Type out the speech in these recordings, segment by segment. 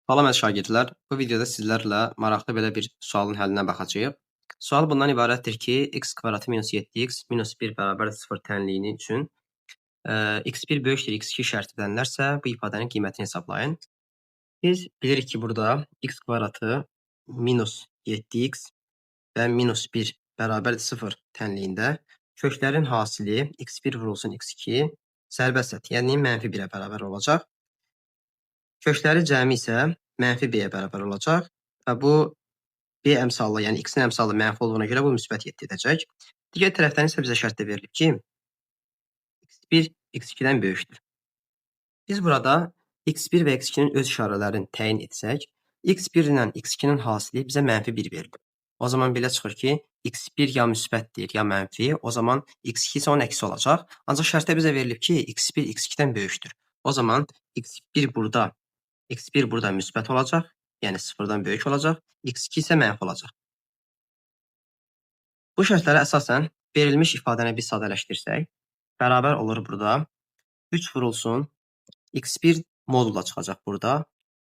Salam əziz şagirdlər. Bu videoda sizlərlə maraqlı belə bir sualın həllinə baxacağıq. Sual bundan ibarətdir ki, x kvadratı minus 7x minus 1 bərabər 0 tənliyini üçün x1 böyükdür x2 şərti verilərsə, bu ifadənin qiymətini hesablayın. Biz bilirik ki, burada x kvadratı minus 7x və minus 1 bərabər 0 tənliyində köklərin hasili x1 vurulsun x2 sərbəst səthi, yəni mənfi 1-ə bərabər olacaq. Kökləri cəmi isə mənfi b-yə bərabər olacaq və bu b əmsalı, yəni x-in əmsalı mənfi olduğuna görə bu müsbət 7 edəcək. Digər tərəfdən isə bizə şərtdə verilib ki, x1 x2-dən böyükdür. Biz burada x1 və x2-nin öz işarələrini təyin etsək, x1 ilə x2-nin hasili bizə mənfi 1 verilir. O zaman belə çıxır ki, x1 ya müsbətdir, ya mənfi, o zaman x2 isə onun əksi olacaq. Ancaq şərtdə bizə verilib ki, x1 x2-dən böyükdür. O zaman x1 burada müsbət olacaq, yəni 0-dan böyük olacaq, x2 isə mənfi olacaq. Bu şərtlərə əsasən verilmiş ifadəni biz sadələşdirsək, bərabər olur burada 3 vurulsun x1 modulla çıxacaq burada.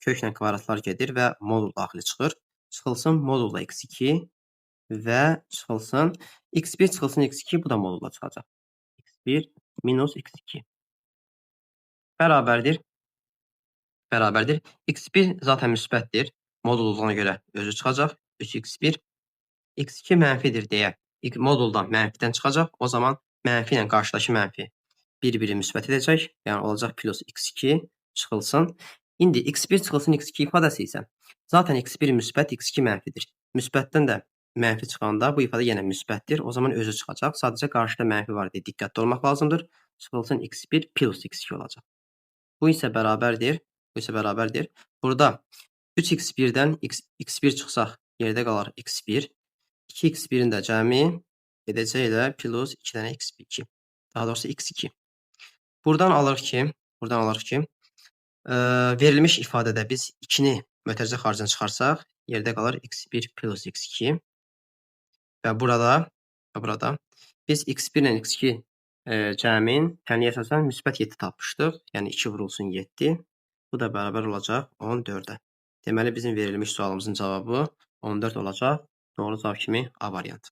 Köklə kvadratlar gedir və modul daxili çıxır. Çıxılsın modulla x2 və çıxılsın x1 çıxılsın x2, bu da modulla çıxacaq. x1 minus x2 bərabərdir. x1 zaten müsbətdir. Modul olduğuna görə özü çıxacaq. 3x1. x2 mənfidir deyə moduldan mənfidən çıxacaq. O zaman mənfi ilə qarşıdakı mənfi bir-biri müsbət edəcək. Yəni olacaq plus x2 çıxılsın. İndi x1 çıxılsın x2 ifadəsi isə zaten x1 müsbət, x2 mənfidir. Müsbətdən də mənfi çıxanda bu ifadə yenə müsbətdir. O zaman özü çıxacaq. Sadəcə qarşıda mənfi var deyə diqqətli olmaq lazımdır. Çıxılsın x1 plus x2 olacaq. Bu isə bərabərdir. Burada 3x1-dən x1 çıxsaq, yerdə qalar x1. 2x1-in də cəmi edəcək ilə plus 2 dənə x2. Daha doğrusu x2. Buradan alırıq ki, verilmiş ifadədə biz 2-ni mötərizə xaricində çıxarsaq, yerdə qalır x1 plus x2. Və burada biz x1 ilə x2 cəmin tənliyə əsasən müsbət 7 tapmışdıq. Yəni 2 vurulsun 7. Bu da bərabər olacaq 14-ə. Deməli, bizim verilmiş sualımızın cavabı 14 olacaq. Doğru cavab kimi A variantı.